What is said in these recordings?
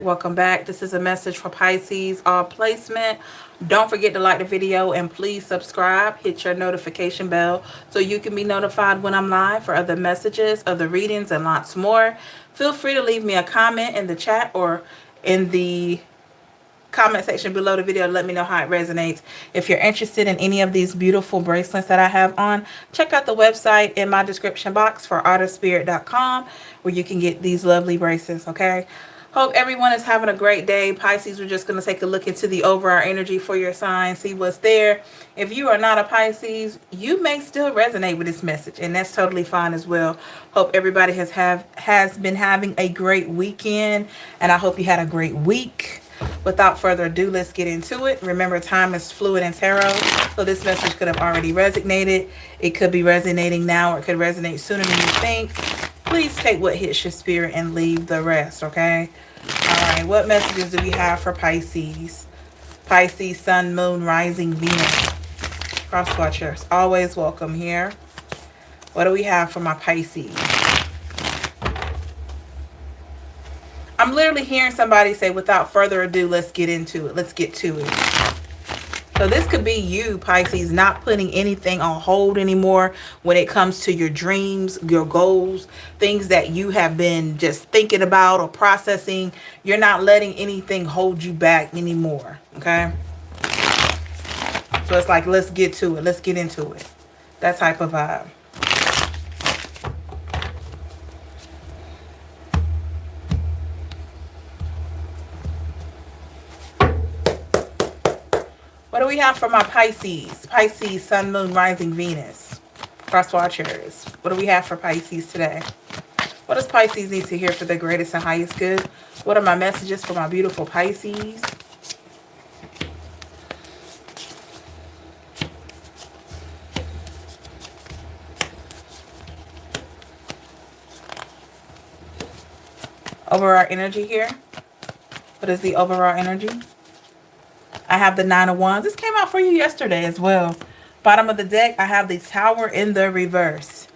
Welcome back. This is a message for Pisces, all placement. Don't forget to like the video and please subscribe. Hit your notification bell so you can be notified when I'm live for other messages, other readings, and lots more. Feel free to leave me a comment in the chat or in the comment section below the video to let me know how it resonates. If you're interested in any of these beautiful bracelets that I have on, check out the website in my description box for artistspirit.com where you can get these lovely bracelets, okay? Hope everyone is having a great day. Pisces, we're just going to take a look into the overall energy for your sign, see what's there. If you are not a Pisces, you may still resonate with this message, and that's totally fine as well. Hope everybody has been having a great weekend, and I hope you had a great week. Without further ado, let's get into it. Remember, time is fluid in tarot, so this message could have already resonated. It could be resonating now, or it could resonate sooner than you think. Please take what hits your spirit and leave the rest, okay? All right, what messages do we have for Pisces? Pisces, Sun, Moon, Rising, Venus. Cross watchers, always welcome here. What do we have for my Pisces? I'm literally hearing somebody say, without further ado, let's get into it. Let's get to it. So this could be you, Pisces, not putting anything on hold anymore when it comes to your dreams, your goals, things that you have been just thinking about or processing. You're not letting anything hold you back anymore, okay? So it's like, let's get to it. Let's get into it. That type of vibe. What do we have for my Pisces? Pisces, Sun, Moon, Rising, Venus. Cross watchers. What do we have for Pisces today? What does Pisces need to hear for the greatest and highest good? What are my messages for my beautiful Pisces? Overall energy here. What is the overall energy? I have the Nine of Wands. This came out for you yesterday as well. Bottom of the deck, I have the Tower in the reverse.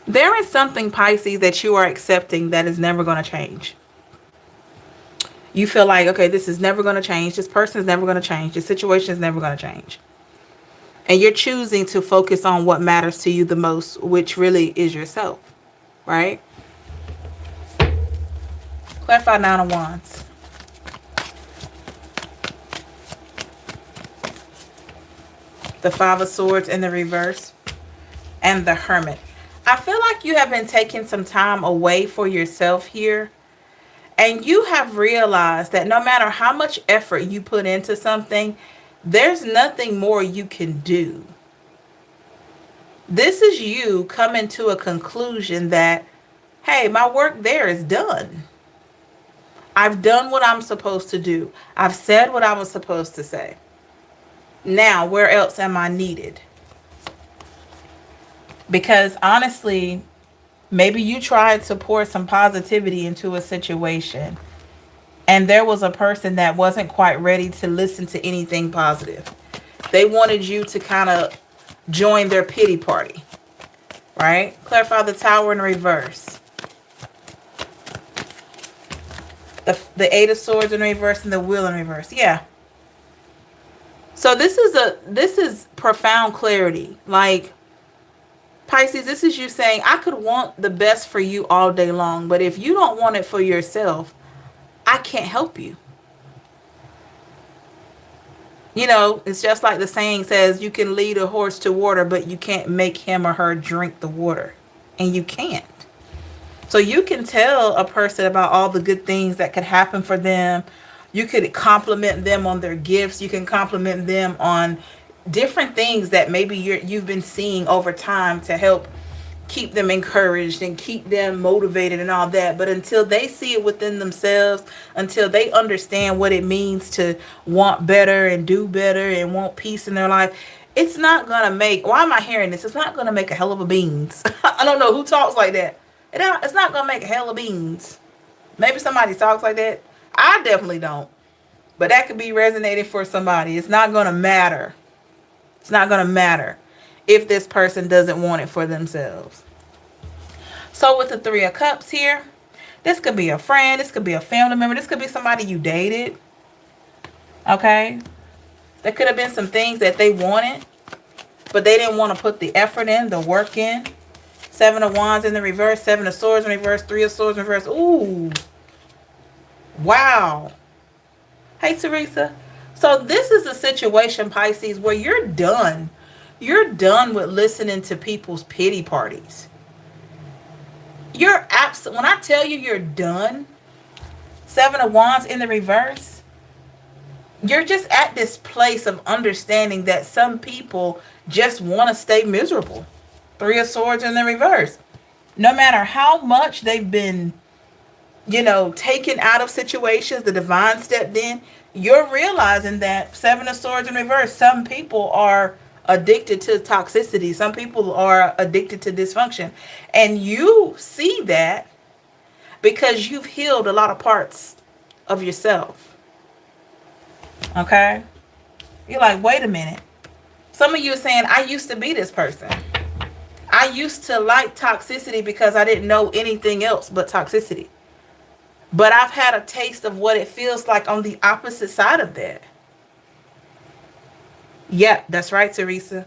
There is something, Pisces, that you are accepting that is never going to change. You feel like, okay, this is never going to change. This person is never going to change. This situation is never going to change. And you're choosing to focus on what matters to you the most, which really is yourself, right? Clarify Nine of Wands. The Five of Swords in the reverse. And the Hermit. I feel like you have been taking some time away for yourself here. And you have realized that no matter how much effort you put into something, there's nothing more you can do. This is you coming to a conclusion that, hey, my work there is done. I've done what I'm supposed to do. I've said what I was supposed to say. Now, where else am I needed? Because honestly, maybe you tried to pour some positivity into a situation, and there was a person that wasn't quite ready to listen to anything positive. They wanted you to kind of join their pity party, right? Clarify the Tower in reverse. The Eight of Swords in reverse and the Wheel in reverse. Yeah. So this is profound clarity. Like, Pisces, this is you saying, I could want the best for you all day long, but if you don't want it for yourself, I can't help you. You know, it's just like the saying says, you can lead a horse to water, but you can't make him or her drink the water. And you can't. So you can tell a person about all the good things that could happen for them. You could compliment them on their gifts. You can compliment them on different things that maybe you've been seeing over time to help keep them encouraged and keep them motivated and all that. But until they see it within themselves, until they understand what it means to want better and do better and want peace in their life, it's not gonna make, why am I hearing this? It's not gonna make a hell of a beans. I don't know who talks like that. It's not gonna make a hell of beans. Maybe somebody talks like that. I definitely don't. But that could be resonating for somebody. It's not going to matter. It's not going to matter if this person doesn't want it for themselves. So with the Three of Cups here, this could be a friend. This could be a family member. This could be somebody you dated. Okay? There could have been some things that they wanted, but they didn't want to put the effort in, the work in. Seven of Wands in the reverse. Seven of Swords in reverse. Three of Swords in reverse. Ooh. Wow. Hey, Teresa. So this is a situation, Pisces, where you're done. You're done with listening to people's pity parties. You're when I tell you you're done, Seven of Wands in the reverse, you're just at this place of understanding that some people just want to stay miserable. Three of Swords in the reverse. No matter how much they've been, taken out of situations, the divine stepped in, you're realizing that Seven of Swords in reverse, some people are addicted to toxicity. Some people are addicted to dysfunction. And you see that because you've healed a lot of parts of yourself. Okay? You're like, wait a minute. Some of you are saying, I used to be this person. I used to like toxicity because I didn't know anything else but toxicity. But I've had a taste of what it feels like on the opposite side of that. Yep, that's right, Teresa.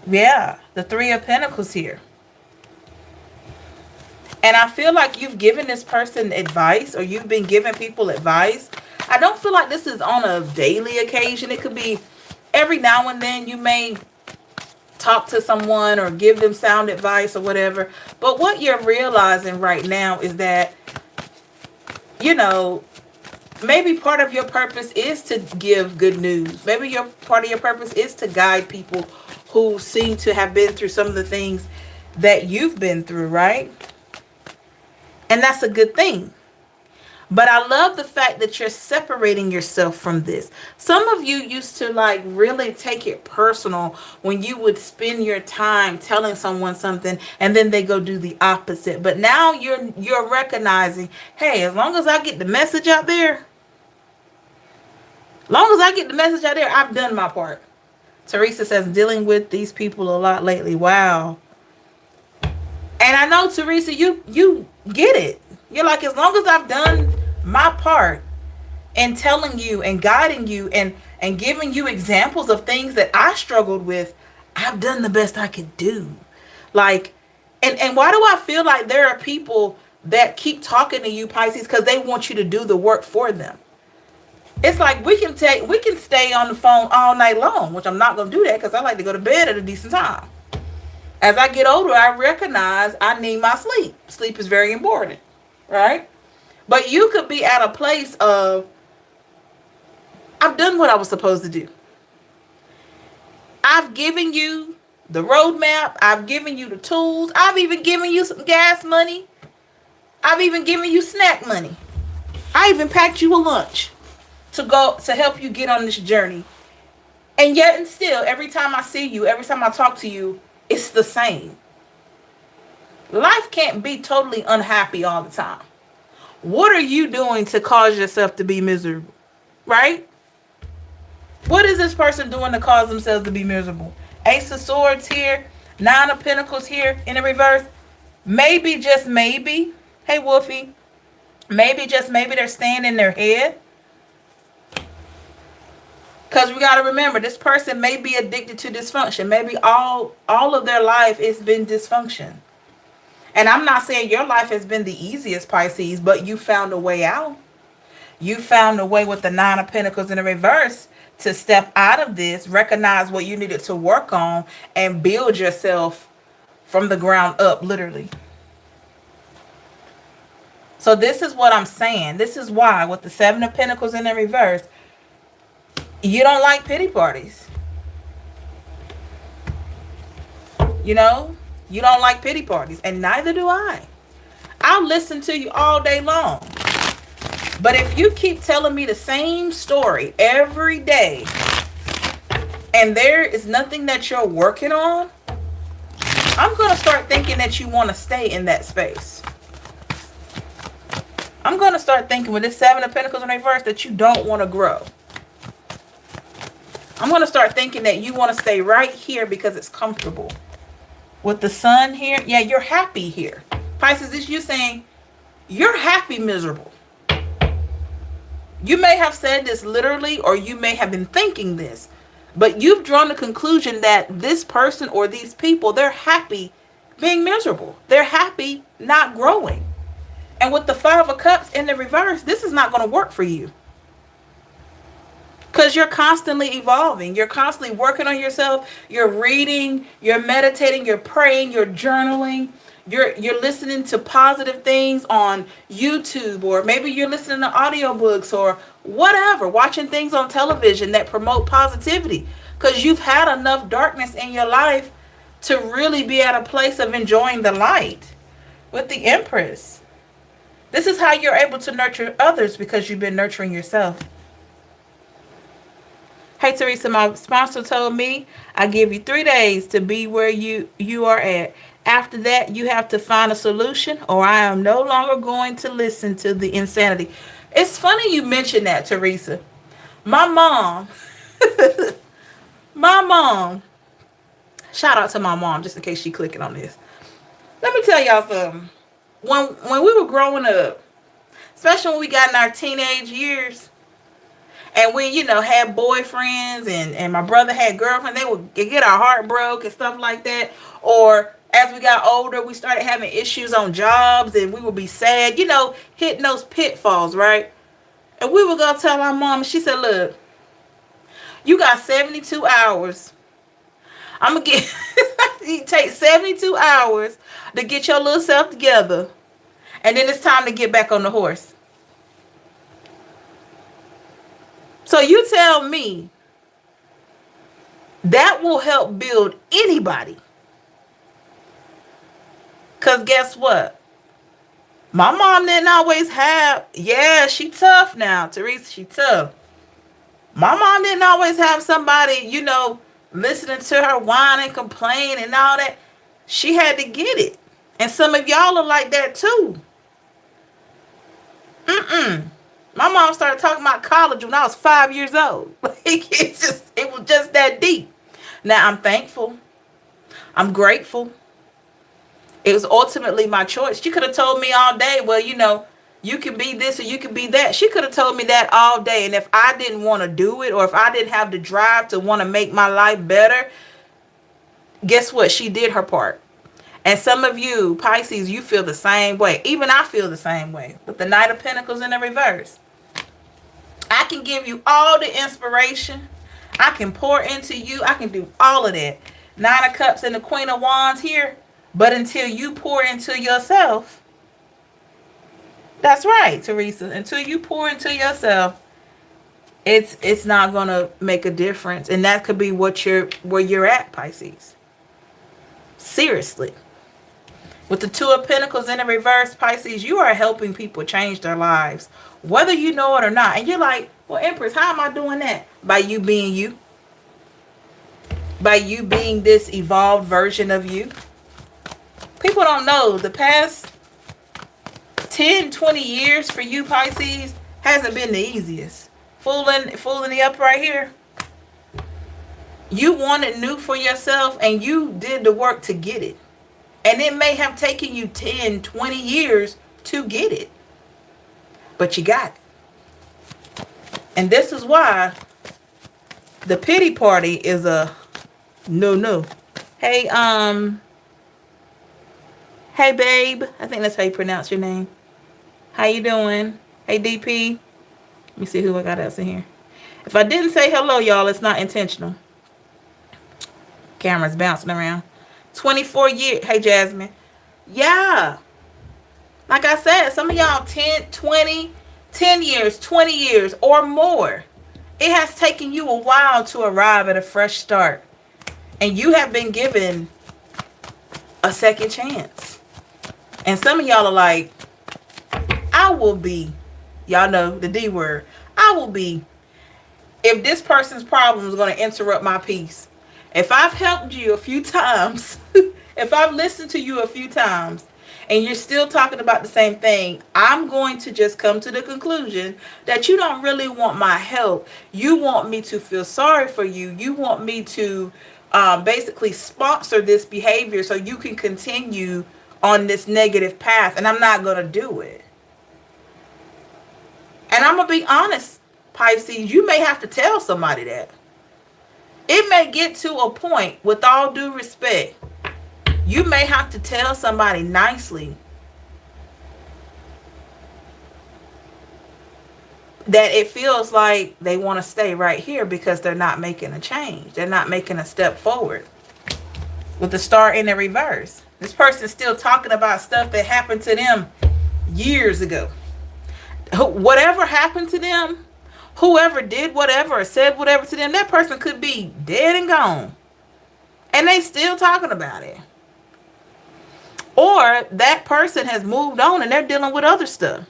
Yeah, the Three of Pentacles here. And I feel like you've given this person advice, or you've been giving people advice. I don't feel like this is on a daily occasion. It could be every now and then you may talk to someone or give them sound advice or whatever. But what you're realizing right now is that, maybe part of your purpose is to give good news. Maybe part of your purpose is to guide people who seem to have been through some of the things that you've been through, right? And that's a good thing. But I love the fact that you're separating yourself from this. Some of you used to really take it personal when you would spend your time telling someone something and then they go do the opposite. But now you're recognizing, hey, as long as I get the message out there, I've done my part. Teresa says, dealing with these people a lot lately. Wow. And I know, Teresa, you get it. You're like, as long as I've done my part in telling you and guiding you and giving you examples of things that I struggled with, I've done the best I could do. And why do I feel like there are people that keep talking to you, Pisces, because they want you to do the work for them? It's like we can stay on the phone all night long, which I'm not going to do that because I like to go to bed at a decent time. As I get older, I recognize I need my sleep. Sleep is very important, right? But you could be at a place of, I've done what I was supposed to do. I've given you the roadmap. I've given you the tools. I've even given you some gas money. I've even given you snack money. I even packed you a lunch to help you get on this journey. And yet and still, every time I see you, every time I talk to you, it's the same. Life can't be totally unhappy all the time. What are you doing to cause yourself to be miserable? Right? What is this person doing to cause themselves to be miserable? Ace of Swords here. Nine of Pentacles here in the reverse. Maybe, just maybe. Hey, Wolfie. Maybe, just maybe they're staying in their head. Because we got to remember, this person may be addicted to dysfunction. Maybe all of their life has been dysfunction. And I'm not saying your life has been the easiest, Pisces, but you found a way out. You found a way with the Nine of Pentacles in the reverse to step out of this, recognize what you needed to work on, and build yourself from the ground up, literally. So this is what I'm saying. This is why with the Seven of Pentacles in the reverse, you don't like pity parties. You don't like pity parties, and neither do I. I'll listen to you all day long. But if you keep telling me the same story every day, and there is nothing that you're working on, I'm going to start thinking that you want to stay in that space. I'm going to start thinking with this Seven of Pentacles in reverse that you don't want to grow. I'm going to start thinking that you want to stay right here because it's comfortable. With the Sun here, yeah, you're happy here. Pisces, this you saying you're happy miserable. You may have said this literally, or you may have been thinking this, but you've drawn the conclusion that this person or these people, they're happy being miserable. They're happy not growing. And with the Five of Cups in the reverse, this is not going to work for you. Because you're constantly evolving. You're constantly working on yourself. You're reading, you're meditating, you're praying, you're journaling. You're listening to positive things on YouTube, or maybe you're listening to audiobooks or whatever, watching things on television that promote positivity. Because you've had enough darkness in your life to really be at a place of enjoying the light. With the Empress, this is how you're able to nurture others, because you've been nurturing yourself. Hey Teresa, my sponsor told me I give you 3 days to be where you are at. After that, you have to find a solution, or I am no longer going to listen to the insanity. It's funny you mentioned that, Teresa. My mom, my mom, shout out to my mom, just in case she clicking on this. Let me tell y'all something. When we were growing up, especially when we got in our teenage years, and we, had boyfriends, and my brother had girlfriends, they would get our heart broke and stuff like that. Or as we got older, we started having issues on jobs, and we would be sad, hitting those pitfalls, right? And we would go tell my mom, and she said, look, you got 72 hours. I'm going to get, you take 72 hours to get your little self together, and then it's time to get back on the horse. So you tell me that will help build anybody. Because guess what? My mom didn't always have, yeah, she tough now, Teresa, she tough. My mom didn't always have somebody, listening to her whine and complain and all that. She had to get it. And some of y'all are like that too. My mom started talking about college when I was 5 years old. It was just that deep. Now I'm thankful. I'm grateful. It was ultimately my choice. She could have told me all day, well, you can be this or you can be that. She could have told me that all day. And if I didn't want to do it, or if I didn't have the drive to want to make my life better, guess what? She did her part. And some of you, Pisces, you feel the same way. Even I feel the same way. With the Knight of Pentacles in the reverse. I can give you all the inspiration. I can pour into you. I can do all of that. Nine of Cups and the Queen of Wands here. But until you pour into yourself, that's right, Teresa. Until you pour into yourself, it's not gonna make a difference. And that could be where you're at, Pisces. Seriously. With the Two of Pentacles in the reverse, Pisces, you are helping people change their lives, whether you know it or not. And you're like, well, Empress, how am I doing that? By you being you. By you being this evolved version of you. People don't know the past 10, 20 years for you, Pisces, hasn't been the easiest. Fooling the up right here. You wanted new for yourself, and you did the work to get it. And it may have taken you 10, 20 years to get it. But you got it. And this is why the pity party is a no. Hey, hey, babe. I think that's how you pronounce your name. How you doing? Hey, DP. Let me see who I got else in here. If I didn't say hello, y'all, it's not intentional. Camera's bouncing around. 24 years. Hey, Jasmine. Yeah. Like I said, some of y'all 10, 20, 10 years, 20 years or more. It has taken you a while to arrive at a fresh start. And you have been given a second chance. And some of y'all are like, I will be, y'all know the D word, I will be, if this person's problem is going to interrupt my peace. If I've helped you a few times, if I've listened to you a few times, and you're still talking about the same thing, I'm going to just come to the conclusion that you don't really want my help. You want me to feel sorry for you. You want me to basically sponsor this behavior so you can continue on this negative path, and I'm not going to do it. And I'm going to be honest, Pisces, you may have to tell somebody that. It may get to a point, with all due respect, you may have to tell somebody nicely that it feels like they want to stay right here because they're not making a change. They're not making a step forward. With the star in the reverse, this person's still talking about stuff that happened to them years ago. Whatever happened to them, whoever did whatever or said whatever to them, that person could be dead and gone, and they still talking about it. Or that person has moved on and they're dealing with other stuff.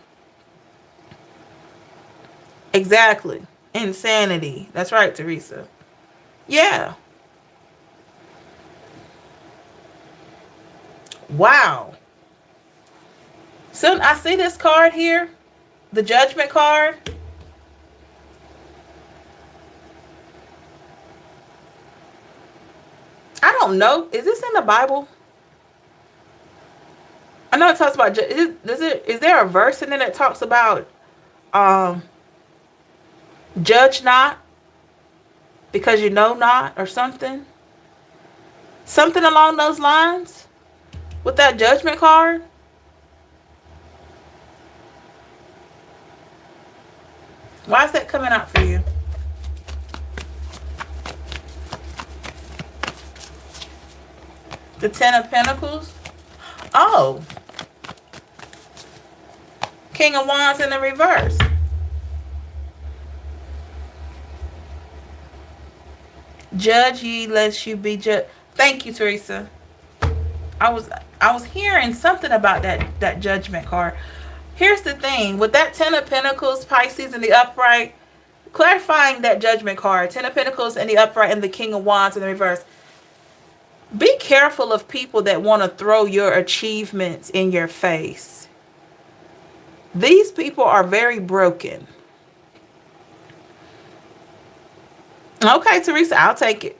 Exactly. Insanity. That's right, Teresa. Yeah. Wow. So I see this card here, the Judgment card. I don't know. Is this in the Bible? I know it talks about, is there a verse in there that talks about judge not because you know not, or something along those lines with that Judgment card? Why is that coming out for you? The Ten of Pentacles. Oh, King of Wands in the reverse. Judge ye lest you be judged. Thank you, Teresa. I was hearing something about that Judgment card. Here's the thing with that Ten of Pentacles, Pisces in the upright, clarifying that Judgment card, Ten of Pentacles in the upright and the King of Wands in the reverse. Be careful of people that want to throw your achievements in your face. These people are very broken. Okay, Teresa, I'll take it.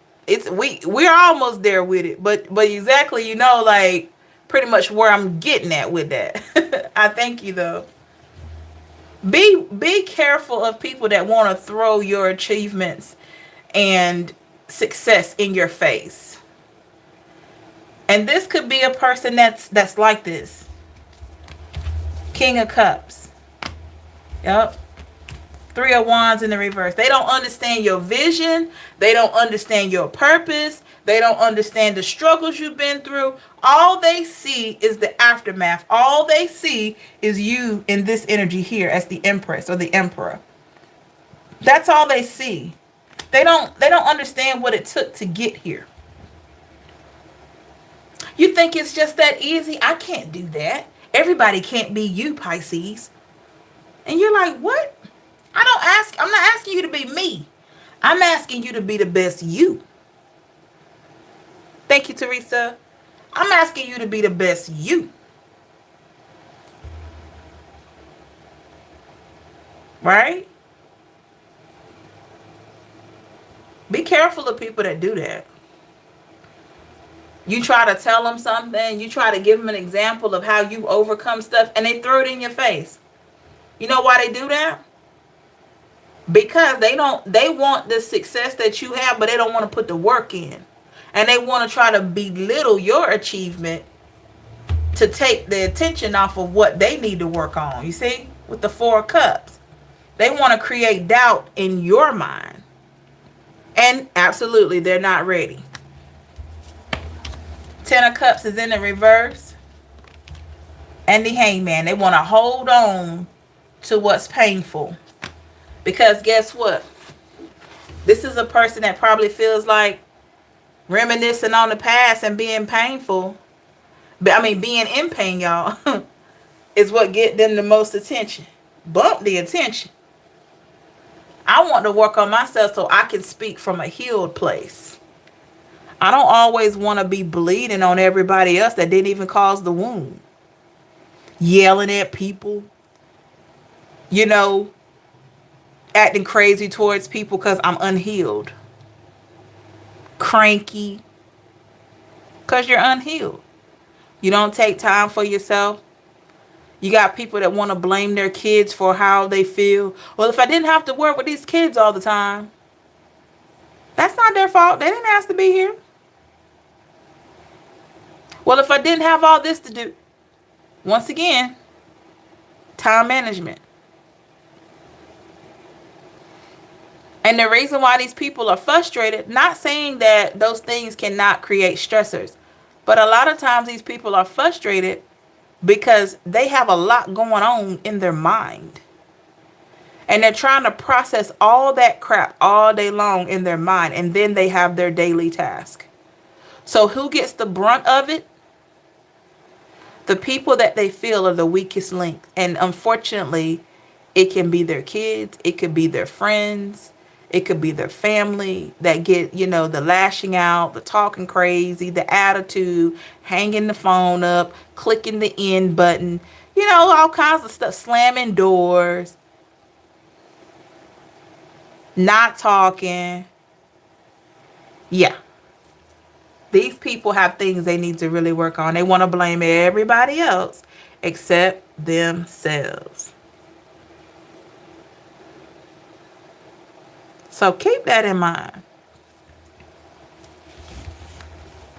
We're almost there with it, but exactly, you know, like pretty much where I'm getting at with that. I thank you though. Be careful of people that want to throw your achievements and success in your face. And this could be a person that's like this. King of Cups. Yep. Three of Wands in the reverse. They don't understand your vision. They don't understand your purpose. They don't understand the struggles you've been through. All they see is the aftermath. All they see is you in this energy here as the Empress or the Emperor. That's all they see. They don't understand what it took to get here. You think it's just that easy? I can't do that. Everybody can't be you, Pisces. And you're like, what? I'm not asking you to be me. I'm asking you to be the best you. Thank you, Teresa. I'm asking you to be the best you. Right? Be careful of people that do that. You try to tell them something, you try to give them an example of how you overcome stuff, and they throw it in your face. You know why they do that? Because they want the success that you have, but they don't want to put the work in. And they want to try to belittle your achievement to take the attention off of what they need to work on. You see? With the Four of Cups. They want to create doubt in your mind. And absolutely, they're not ready. Ten of Cups is in the reverse. And the Hangman. They want to hold on to what's painful. Because guess what? This is a person that probably feels like reminiscing on the past and being painful. But being in pain, y'all, is what get them the most attention. Bump the attention. I want to work on myself so I can speak from a healed place. I don't always want to be bleeding on everybody else that didn't even cause the wound. yelling at people, you know, acting crazy towards people because I'm unhealed, cranky because you're unhealed. You don't take time for yourself. You got people that want to blame their kids for how they feel. Well, if I didn't have to work with these kids all the time, that's not their fault. They didn't ask to be here. Well, if I didn't have all this to do, once again, time management. And the reason why these people are frustrated, not saying that those things cannot create stressors, but a lot of times these people are frustrated because they have a lot going on in their mind. And they're trying to process all that crap all day long in their mind. And then they have their daily task. So who gets the brunt of it? The people that they feel are the weakest link. And unfortunately, it can be their kids. It could be their friends. It could be their family that get, the lashing out, the talking crazy, the attitude, hanging the phone up, clicking the end button, all kinds of stuff, slamming doors, not talking. Yeah. These people have things they need to really work on. They want to blame everybody else except themselves. So keep that in mind.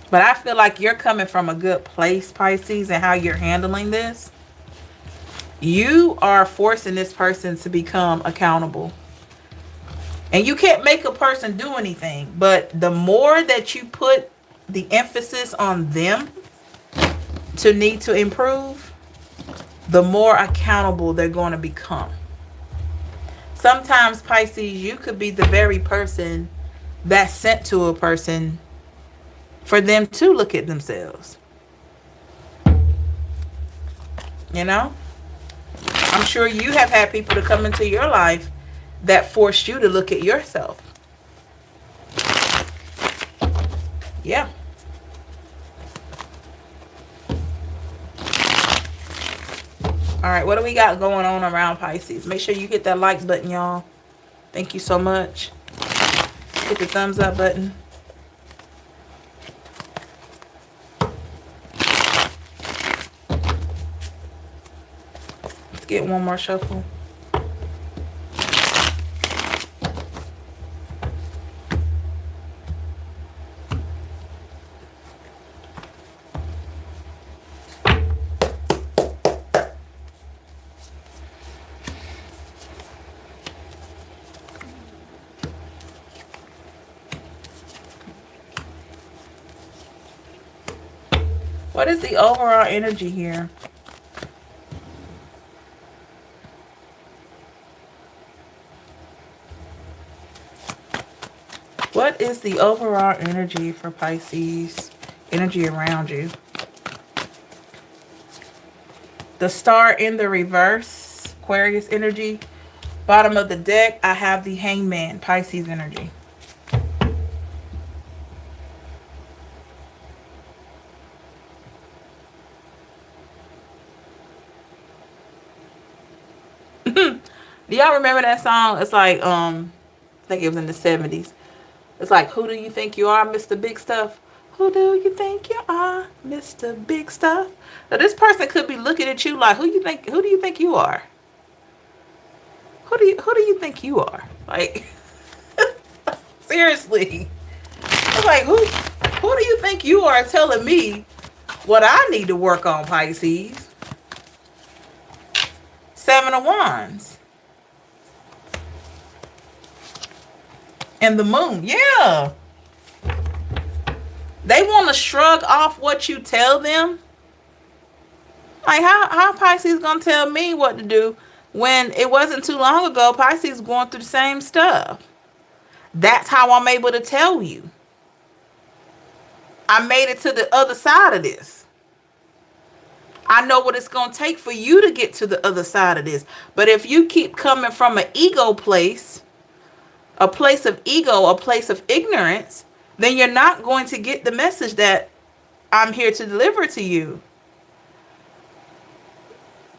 But I feel like you're coming from a good place, Pisces, and how you're handling this. You are forcing this person to become accountable. And you can't make a person do anything. But the more that you put the emphasis on them to need to improve, the more accountable they're going to become. Sometimes, Pisces, you could be the very person that's sent to a person for them to look at themselves. I'm sure you have had people to come into your life that forced you to look at yourself. Yeah. All right, what do we got going on around Pisces? Make sure you hit that like button, y'all. Thank you so much. Hit the thumbs up button. Let's get one more shuffle. What is the overall energy here? What is the overall energy for Pisces? Energy around you. The Star in the reverse, Aquarius energy. Bottom of the deck, I have the Hangman, Pisces energy. Do y'all remember that song? It's like, I think it was in the 70s. It's like, who do you think you are, Mr. Big Stuff? Who do you think you are, Mr. Big Stuff? Now, this person could be looking at you like, who do you think you are? Who do you think you are? Like, seriously. It's like, who do you think you are telling me what I need to work on, Pisces? Seven of Wands. And the Moon. Yeah. They want to shrug off what you tell them. Like, how Pisces gonna tell me what to do when it wasn't too long ago Pisces going through the same stuff? That's how I'm able to tell you. I made it to the other side of this. I know what it's going to take for you to get to the other side of this. But if you keep coming from an ego place, a place of ego, a place of ignorance, then you're not going to get the message that I'm here to deliver to you.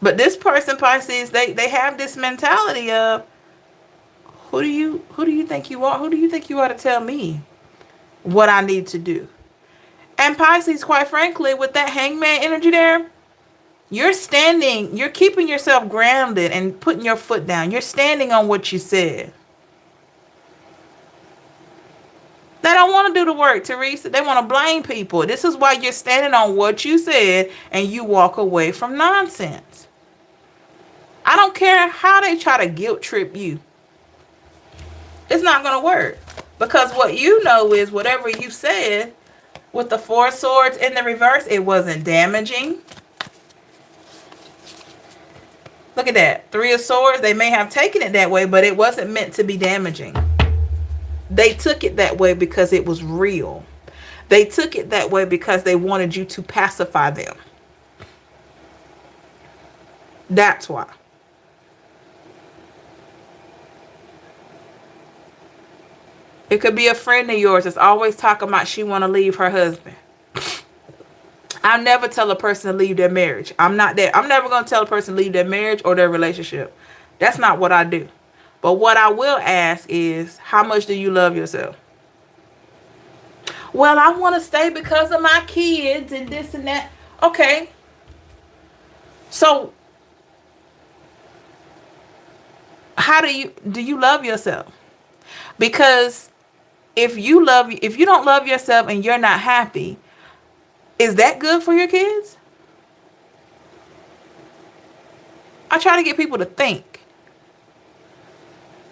But this person, Pisces, they have this mentality of, who do you think you are? Who do you think you are to tell me what I need to do? And Pisces, quite frankly, with that hangman energy there, you're keeping yourself grounded and putting your foot down. You're standing on what you said. They don't want to do the work, Teresa. They want to blame people. This is why you're standing on what you said and you walk away from nonsense. I don't care how they try to guilt trip you. It's not going to work. Because what you know is whatever you said with the Four of Swords in the reverse, it wasn't damaging. Look at that. Three of Swords, they may have taken it that way, but it wasn't meant to be damaging. They took it that way because it was real. They took it that way because they wanted you to pacify them. That's why. It could be a friend of yours that's always talking about she want to leave her husband. I never tell a person to leave their marriage. I'm not that. I'm never going to tell a person to leave their marriage or their relationship. That's not what I do. But what I will ask is, how much do you love yourself? Well, I want to stay because of my kids and this and that. Okay. So, how do you love yourself? Because if you don't love yourself and you're not happy, is that good for your kids? I try to get people to think.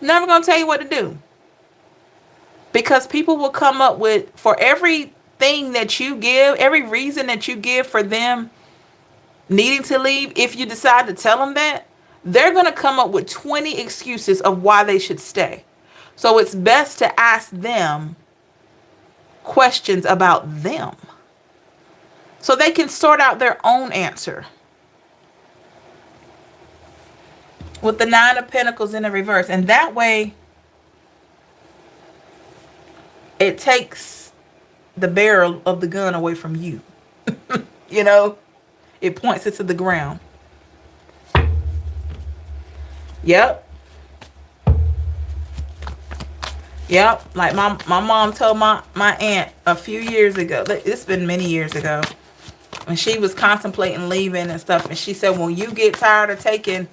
Never gonna tell you what to do. Because people will come up with, for everything that you give, every reason that you give for them needing to leave, if you decide to tell them that, they're gonna come up with 20 excuses of why they should stay. So it's best to ask them questions about them so they can sort out their own answer. With the Nine of Pentacles in the reverse. And that way, it takes the barrel of the gun away from you. You know? It points it to the ground. Yep. Yep. Like my mom told my aunt a few years ago. It's been many years ago. When she was contemplating leaving and stuff. And she said, when you get tired of taking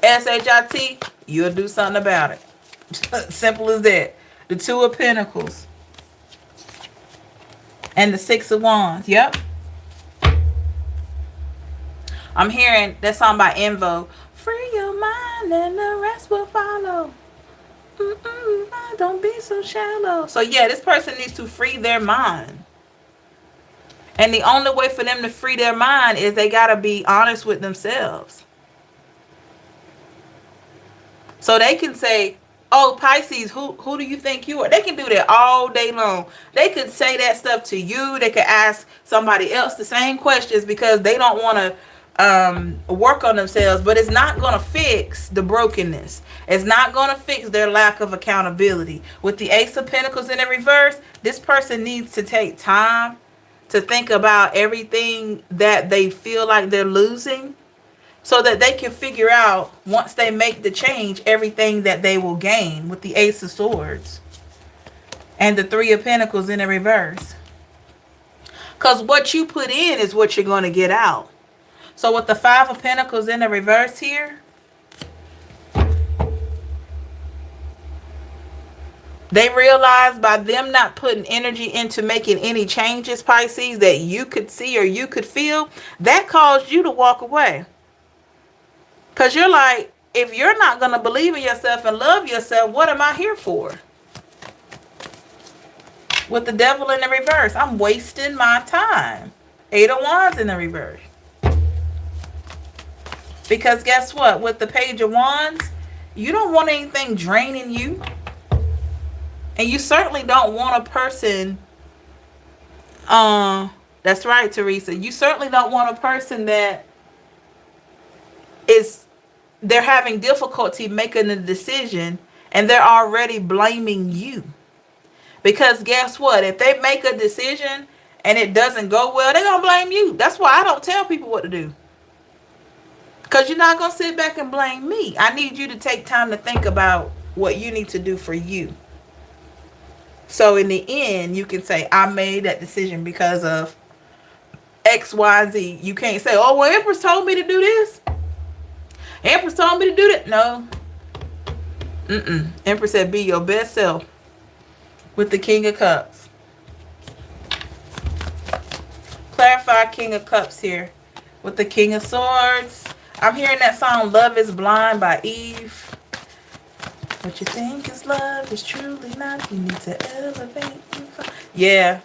SHIT, you'll do something about it. Simple as that. The Two of Pentacles. And the Six of Wands. Yep. I'm hearing that song by Envo. Free your mind and the rest will follow. Don't be so shallow. So yeah, this person needs to free their mind. And the only way for them to free their mind is they got to be honest with themselves. So they can say, oh, Pisces, who do you think you are? They can do that all day long. They could say that stuff to you. They could ask somebody else the same questions because they don't want to work on themselves. But it's not going to fix the brokenness. It's not going to fix their lack of accountability. With the Ace of Pentacles in the reverse, this person needs to take time to think about everything that they feel like they're losing, so that they can figure out, once they make the change, everything that they will gain with the Ace of Swords and the Three of Pentacles in the reverse. Because what you put in is what you're going to get out. So with the Five of Pentacles in the reverse here, they realize by them not putting energy into making any changes, Pisces, that you could see or you could feel, that caused you to walk away. Because you're like, if you're not going to believe in yourself and love yourself, what am I here for? With the Devil in the reverse, I'm wasting my time. Eight of Wands in the reverse. Because guess what? With the Page of Wands, you don't want anything draining you. And you certainly don't want a person, that's right, Teresa. You certainly don't want a person that they're having difficulty making a decision and they're already blaming you. Because guess what? If they make a decision and it doesn't go well, they're going to blame you. That's why I don't tell people what to do. Because you're not going to sit back and blame me. I need you to take time to think about what you need to do for you. So in the end, you can say, I made that decision because of X, Y, Z. You can't say, oh, well, Empress told me to do this. Empress told me to do that. No. Empress said, be your best self with the King of Cups. Clarify King of Cups here with the King of Swords. I'm hearing that song, Love is Blind by Eve. What you think is love is truly not. You need to elevate. Yeah.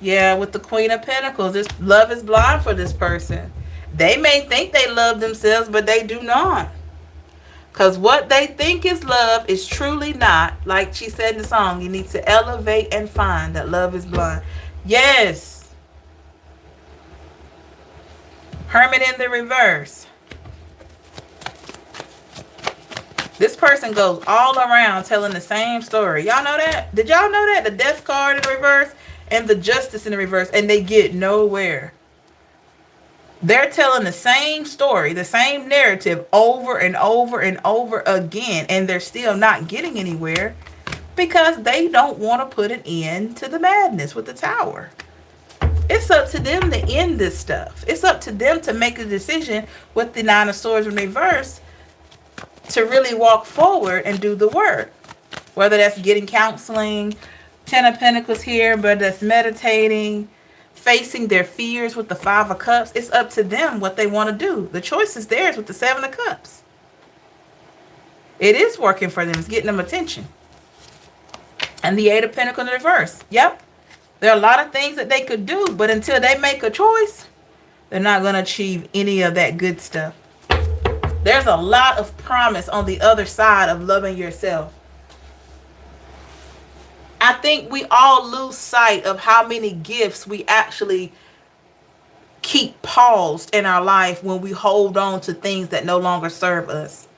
Yeah, with the Queen of Pentacles. This love is blind for this person. They may think they love themselves, but they do not. Because what they think is love is truly not. Like she said in the song, you need to elevate and find that love is blind. Yes. Hermit in the reverse. This person goes all around telling the same story. Y'all know that? Did y'all know that? The Death card in the reverse and the Justice in the reverse, and they get nowhere. They're telling the same story, the same narrative over and over and over again, and they're still not getting anywhere because they don't want to put an end to the madness with the Tower. It's up to them to end this stuff. It's up to them to make a decision with the Nine of Swords in reverse to really walk forward and do the work. Whether that's getting counseling, Ten of Pentacles here, but that's meditating, facing their fears with the Five of Cups. It's up to them what they want to do. The choice is theirs with the Seven of Cups. It is working for them. It's getting them attention. And the Eight of Pentacles in reverse. Yep. There are a lot of things that they could do, but until they make a choice, they're not going to achieve any of that good stuff. There's a lot of promise on the other side of loving yourself. I think we all lose sight of how many gifts we actually keep paused in our life when we hold on to things that no longer serve us.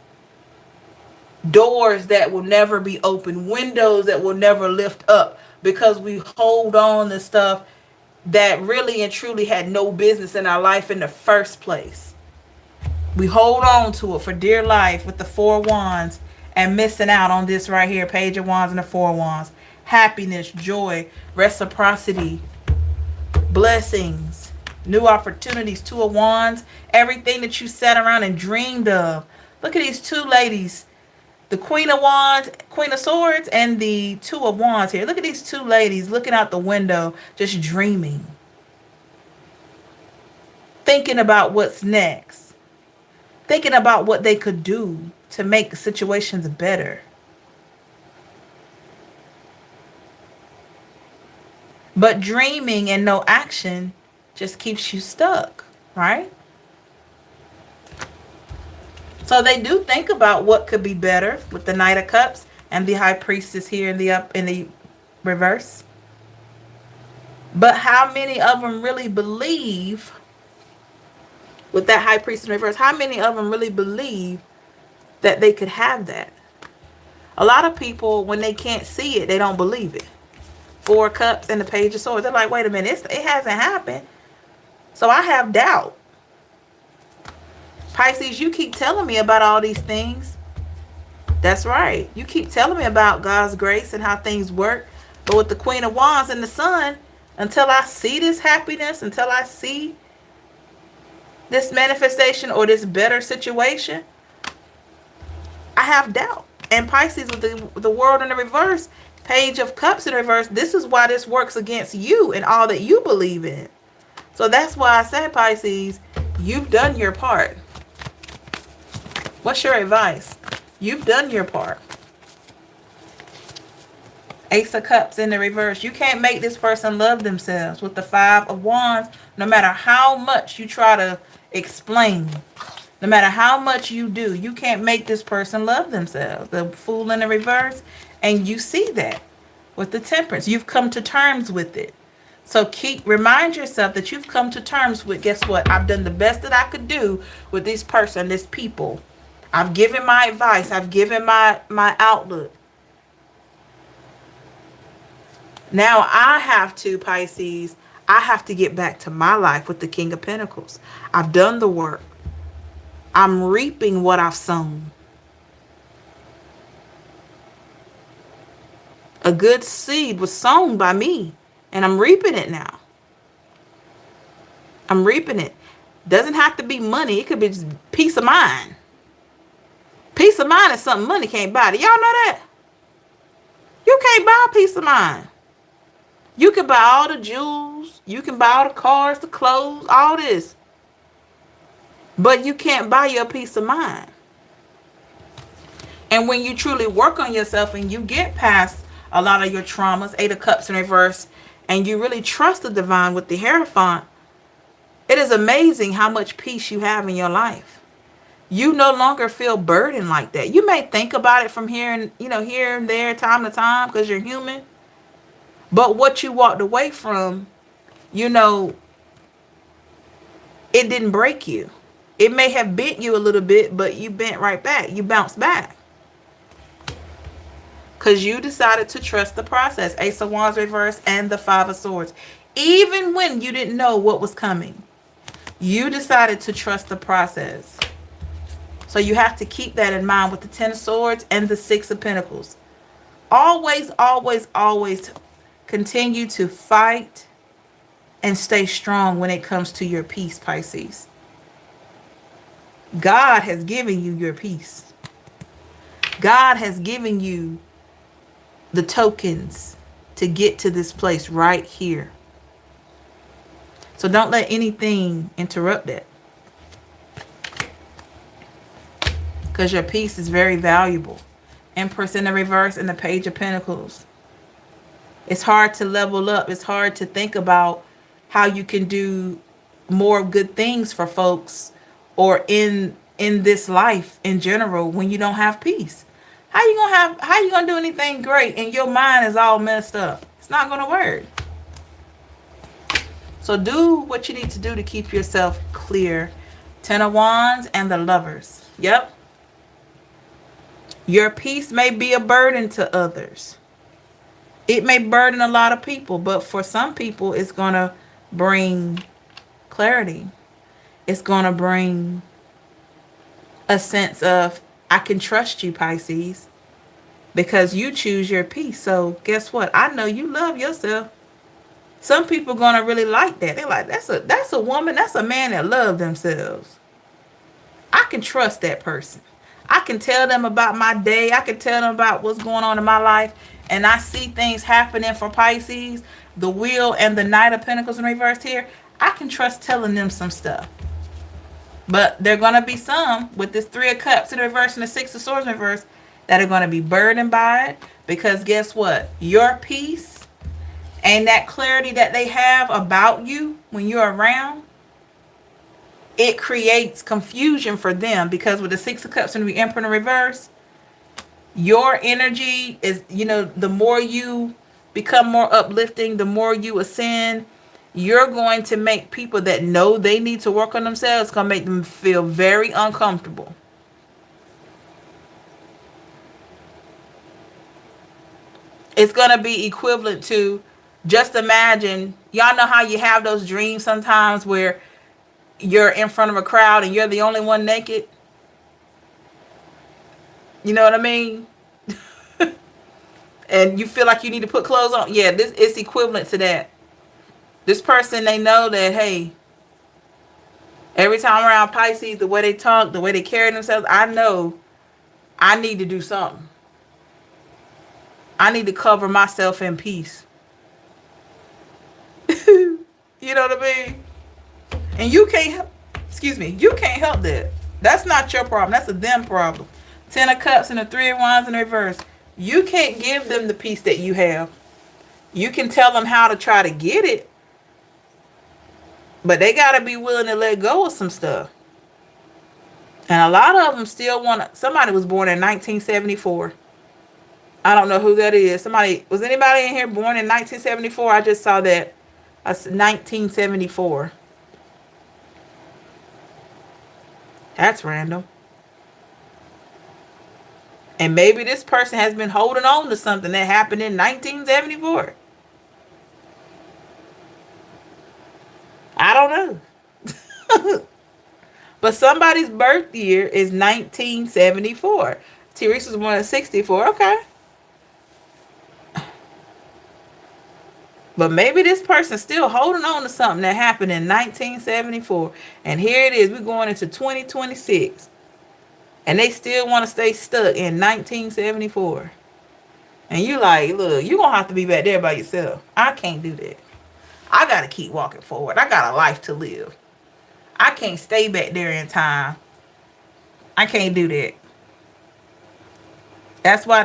Doors that will never be open, windows that will never lift up because we hold on to stuff that really and truly had no business in our life in the first place. We hold on to it for dear life with the Four of Wands and missing out on this right here, Page of Wands and the Four of Wands. Happiness, joy, reciprocity, blessings, new opportunities, Two of Wands, everything that you sat around and dreamed of. Look at these two ladies, the Queen of Wands, Queen of Swords, and the Two of Wands here. Look at these two ladies looking out the window, just dreaming, thinking about what's next, thinking about what they could do to make situations better. But dreaming and no action just keeps you stuck, right? So they do think about what could be better with the Knight of Cups and the High Priestess here in the reverse. But how many of them really believe with that High Priestess in reverse? How many of them really believe that they could have that? A lot of people, when they can't see it, they don't believe it. Four of Cups and the Page of Swords. They're like, wait a minute, it hasn't happened. So I have doubt. Pisces, you keep telling me about all these things. That's right. You keep telling me about God's grace and how things work. But with the Queen of Wands and the Sun, until I see this happiness, until I see this manifestation or this better situation, I have doubt. And Pisces with the World in the reverse, Page of Cups in reverse, this is why this works against you and all that you believe in. So that's why I said, Pisces, you've done your part. What's your advice? You've done your part. Ace of Cups in the reverse. You can't make this person love themselves with the Five of Wands, no matter how much you try to explain. No matter how much you do, you can't make this person love themselves. The Fool in the reverse. And you see that with the Temperance. You've come to terms with it. So remind yourself that you've come to terms with, guess what? I've done the best that I could do with this person, this people. I've given my advice. I've given my outlook. Now I have to, Pisces, I have to get back to my life with the King of Pentacles. I've done the work. I'm reaping what I've sown. A good seed was sown by me, and I'm reaping it now. I'm reaping it. Doesn't have to be money. It could be just peace of mind. Peace of mind is something money can't buy. Do y'all know that? You can't buy peace of mind. You can buy all the jewels. You can buy all the cars, the clothes, all this. But you can't buy your peace of mind. And when you truly work on yourself and you get past a lot of your traumas, Eight of Cups in reverse, and you really trust the divine with the Hierophant, it is amazing how much peace you have in your life. You no longer feel burdened like that. You may think about it from here and here and there, time to time, because you're human. But what you walked away from, it didn't break you. It may have bent you a little bit, but you bent right back. You bounced back. Because you decided to trust the process. Ace of Wands reverse and the Five of Swords. Even when you didn't know what was coming, you decided to trust the process. So you have to keep that in mind with the Ten of Swords and the Six of Pentacles. Always, always, always continue to fight and stay strong when it comes to your peace, Pisces. God has given you your peace. God has given you the tokens to get to this place right here. So don't let anything interrupt that. Because your peace is very valuable. Empress in the reverse and the Page of Pentacles. It's hard to level up. It's hard to think about how you can do more good things for folks or in this life in general when you don't have peace. How you gonna do anything great and your mind is all messed up? It's not gonna work. So do what you need to do to keep yourself clear. Ten of Wands and the Lovers. Yep. Your peace may be a burden to others. It may burden a lot of people, but for some people it's gonna bring clarity. It's gonna bring a sense of, I can trust you, Pisces, because you choose your peace. So guess what? I know you love yourself. Some people are gonna really like that. They're like, that's a woman, that's a man that loves themselves. I can trust that person. I can tell them about my day. I can tell them about what's going on in my life. And I see things happening for Pisces. The Wheel and the Knight of Pentacles in reverse here. I can trust telling them some stuff. But there are going to be some with this Three of Cups in reverse and the Six of Swords in reverse that are going to be burdened by it. Because guess what? Your peace and that clarity that they have about you when you're around, it creates confusion for them. Because with the Six of Cups and the Emperor in reverse, your energy is, the more you become more uplifting, the more you ascend, you're going to make people that know they need to work on themselves, going to make them feel very uncomfortable. It's going to be equivalent to, just imagine, y'all know how you have those dreams sometimes where you're in front of a crowd and you're the only one naked? You know what I mean? And you feel like you need to put clothes on. Yeah, it's equivalent to that. This person, they know that, hey, every time I'm around Pisces, the way they talk, the way they carry themselves, I know I need to do something. I need to cover myself in peace. You know what I mean? And you can't help that. That's not your problem. That's a them problem. Ten of Cups and the Three of Wands in reverse. You can't give them the peace that you have. You can tell them how to try to get it, but they got to be willing to let go of some stuff. And a lot of them still want. Somebody was born in 1974. I don't know who that is. Was anybody in here born in 1974? I just saw that. 1974. That's random. And maybe this person has been holding on to something that happened in 1974. I don't know. But somebody's birth year is 1974. Teresa's born in 64. Okay. But maybe this person's still holding on to something that happened in 1974. And here it is. We're going into 2026. And they still want to stay stuck in 1974. And you like, look, you're going to have to be back there by yourself. I can't do that. I got to keep walking forward. I got a life to live. I can't stay back there in time. I can't do that. That's why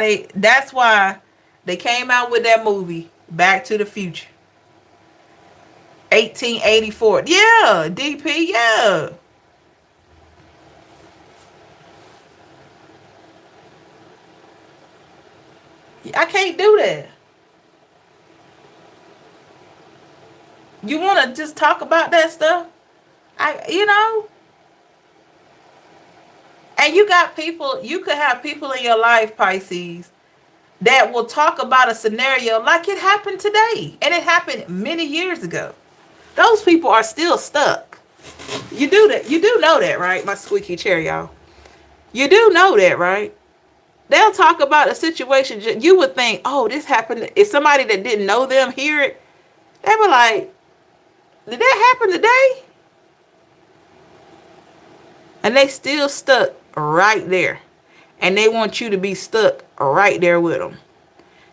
they came out with that movie, Back to the Future. 1884. Yeah, DP, yeah. I can't do that. You want to just talk about that stuff? You know? And you could have people in your life, Pisces, that will talk about a scenario like it happened today. And it happened many years ago. Those people are still stuck. You do that. You do know that, right? My squeaky chair, y'all. You do know that, right? They'll talk about a situation. You would think, oh, this happened. If somebody that didn't know them hear it, they were like, did that happen today? And they still stuck right there. And they want you to be stuck right there with them.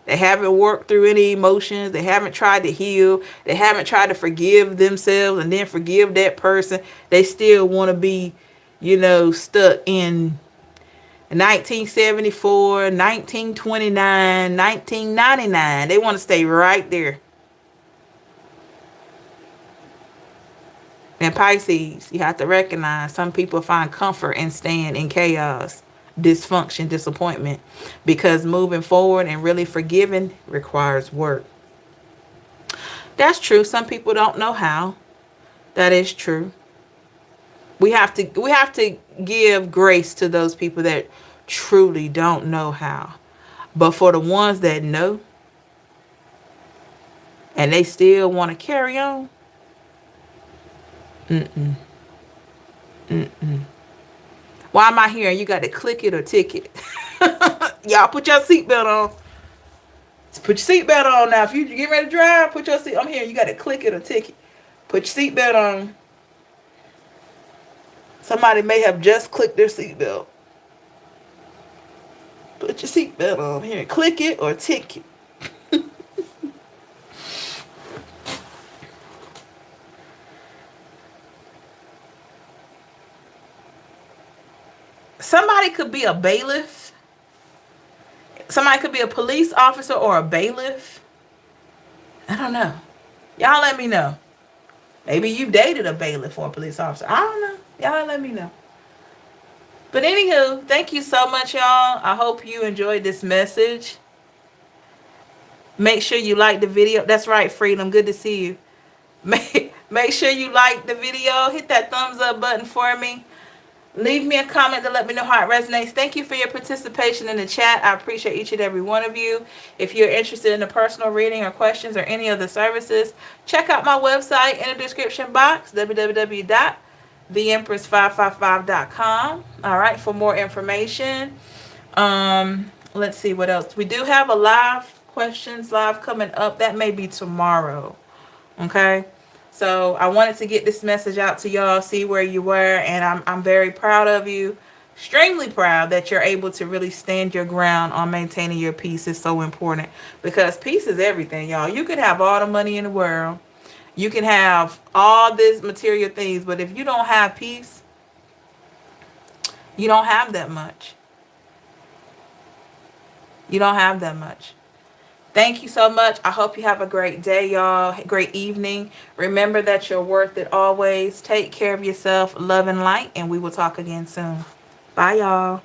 They haven't worked through any emotions. They haven't tried to heal. They haven't tried to forgive themselves and then forgive that person. They still want to be, stuck in 1974, 1929, 1999. They want to stay right there. And Pisces, you have to recognize some people find comfort in staying in chaos, dysfunction, disappointment, because moving forward and really forgiving requires work. That's true. Some people don't know how. That is true. We have to give grace to those people that truly don't know how. But for the ones that know and they still want to carry on, why am I here? You got to click it or tick it. Y'all put your seatbelt on. Put your seatbelt on now. If you get ready to drive, put your seat. I'm here. You got to click it or tick it. Put your seatbelt on. Somebody may have just clicked their seatbelt. Put your seatbelt on here. Click it or tick it. Somebody could be a bailiff. Somebody could be a police officer or a bailiff. I don't know. Y'all let me know. Maybe you dated a bailiff or a police officer. I don't know. Y'all let me know. But anywho, thank you so much, y'all. I hope you enjoyed this message. Make sure you like the video. That's right, Freedom. Good to see you. Make sure you like the video. Hit that thumbs up button for me. Leave me a comment to let me know how it resonates. Thank you for your participation in the chat. I appreciate each and every one of you. If you're interested in a personal reading or questions or any of the services, check out my website in the description box, www.theempress555.com. All right, for more information. Let's see what else. We do have a live coming up. That may be tomorrow. Okay. So I wanted to get this message out to y'all, see where you were, and I'm very proud of you, extremely proud that you're able to really stand your ground on maintaining your peace. Is so important, because peace is everything, y'all. You can have all the money in the world, you can have all these material things, but if you don't have peace, you don't have that much. You don't have that much. Thank you so much. I hope you have a great day, y'all. Great evening. Remember that you're worth it always. Take care of yourself. Love and light. And we will talk again soon. Bye, y'all.